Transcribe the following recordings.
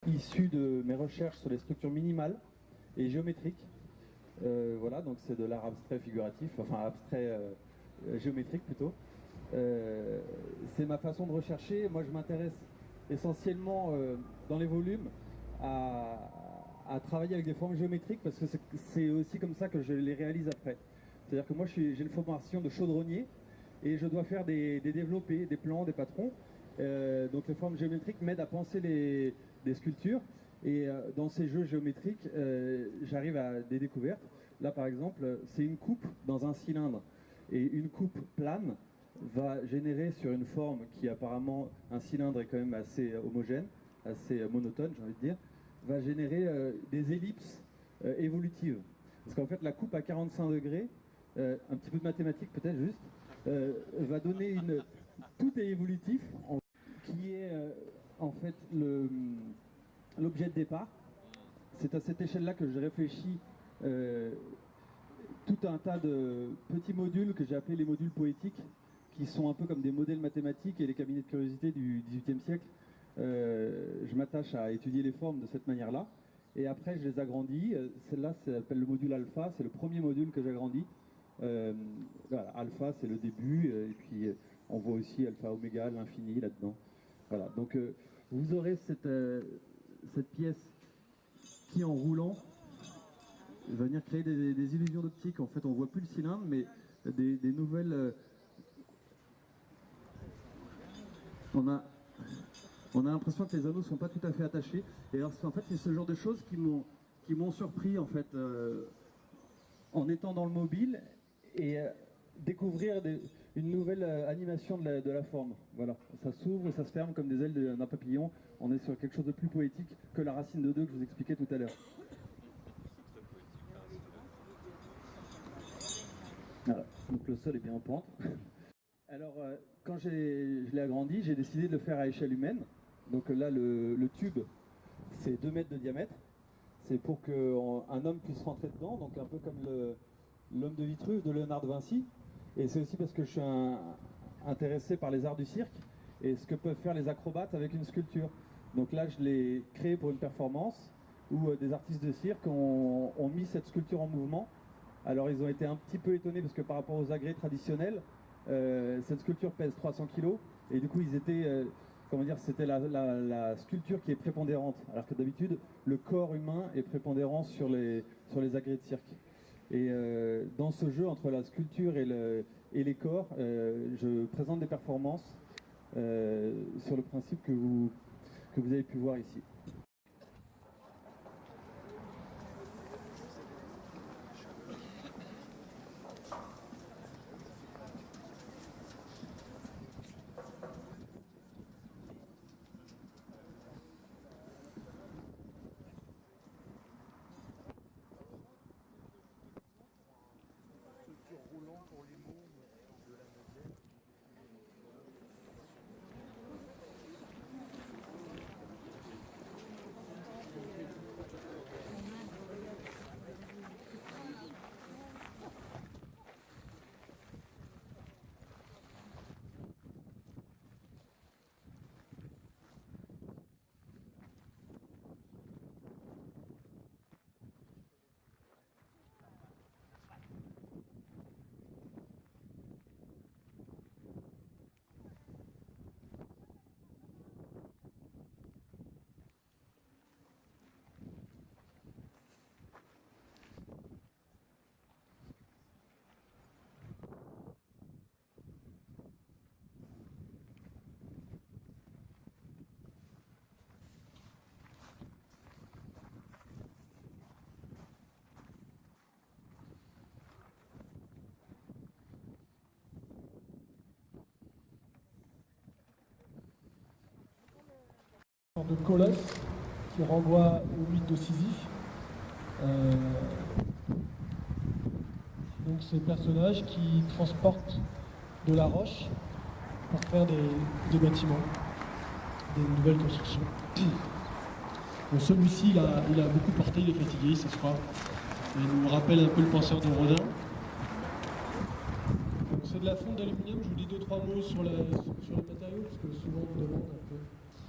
issu de mes recherches sur les structures minimales et géométriques. Voilà, donc c'est de l'art abstrait figuratif, enfin abstrait géométrique plutôt. C'est ma façon de rechercher. Moi, je m'intéresse essentiellement dans les volumes à travailler avec des formes géométriques parce que c'est aussi comme ça que je les réalise après. C'est-à-dire que moi, j'ai une formation de chaudronnier et je dois faire des développés, des plans, des patrons. Donc les formes géométriques m'aident à penser des sculptures. Et dans ces jeux géométriques, j'arrive à des découvertes. Là, par exemple, c'est une coupe dans un cylindre. Et une coupe plane va générer sur une forme qui apparemment, un cylindre est quand même assez homogène, assez monotone, j'ai envie de dire, va générer des ellipses évolutives. Parce qu'en fait, la coupe à 45 degrés, un petit peu de mathématiques peut-être juste, va donner une... Tout est évolutif, qui est en fait l'objet de départ. C'est à cette échelle-là que j'ai réfléchi tout un tas de petits modules que j'ai appelés les modules poétiques, qui sont un peu comme des modèles mathématiques et les cabinets de curiosité du XVIIIe siècle. Je m'attache à étudier les formes de cette manière-là. Et après, je les agrandis. Celle-là s'appelle le module alpha, c'est le premier module que j'agrandis. Voilà, alpha, c'est le début, et puis on voit aussi alpha oméga, l'infini là-dedans. Voilà, donc vous aurez cette pièce qui, en roulant, va venir créer des illusions d'optique. En fait, on voit plus le cylindre, mais des nouvelles... on a l'impression que les anneaux ne sont pas tout à fait attachés. Et alors, en fait, c'est ce genre de choses qui m'ont surpris, en fait, en étant dans le mobile et découvrir une nouvelle animation de la forme. Voilà, ça s'ouvre et ça se ferme comme des ailes d'un papillon. On est sur quelque chose de plus poétique que la racine de 2 que je vous expliquais tout à l'heure. Voilà, donc le sol est bien en pente. Alors, quand je l'ai agrandi, j'ai décidé de le faire à échelle humaine. Donc là, le tube, c'est 2 mètres de diamètre. C'est pour qu'un homme puisse rentrer dedans, donc un peu comme l'homme de Vitruve de Léonard de Vinci. Et c'est aussi parce que je suis intéressé par les arts du cirque et ce que peuvent faire les acrobates avec une sculpture. Donc là, je l'ai créé pour une performance où des artistes de cirque ont mis cette sculpture en mouvement. Alors ils ont été un petit peu étonnés parce que par rapport aux agrès traditionnels, cette sculpture pèse 300 kg et du coup ils étaient, comment dire, c'était la sculpture qui est prépondérante, alors que d'habitude le corps humain est prépondérant sur les agrès de cirque. Et dans ce jeu entre la sculpture et les corps, je présente des performances sur le principe que vous avez pu voir ici. Roulant pour les mots de la modèle. De colosse qui renvoie au mythe de Sisyphe. Donc ces personnages qui transportent de la roche pour faire des bâtiments, des nouvelles constructions. Bon, celui-ci, il a beaucoup porté, il est fatigué, ce soir. Il nous rappelle un peu le penseur de Rodin. C'est de la fonte d'aluminium, je vous dis 2-3 mots sur les matériaux, parce que souvent on me demande un peu.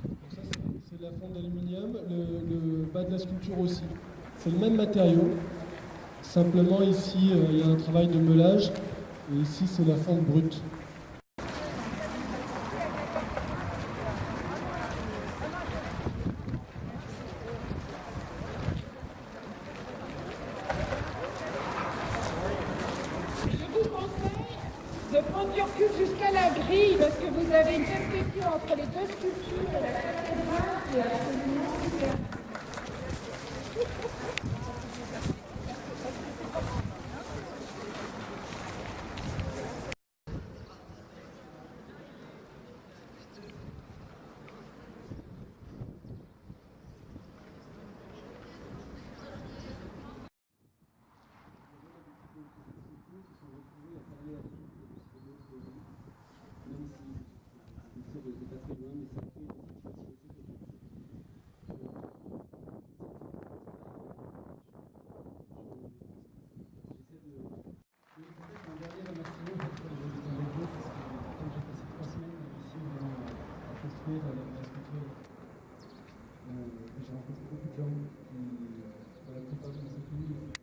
Donc ça, c'est de la fonte forme d'aluminium, le bas de la sculpture aussi. C'est le même matériau. Simplement ici, il y a un travail de meulage. Et ici, c'est la fonte brute. De prendre du recul jusqu'à la grille parce que vous avez une perspective entre les deux sculptures et la cathédrale qui est absolument super. J'ai rencontré beaucoup de gens qui, pour la plupart, dans cette ville,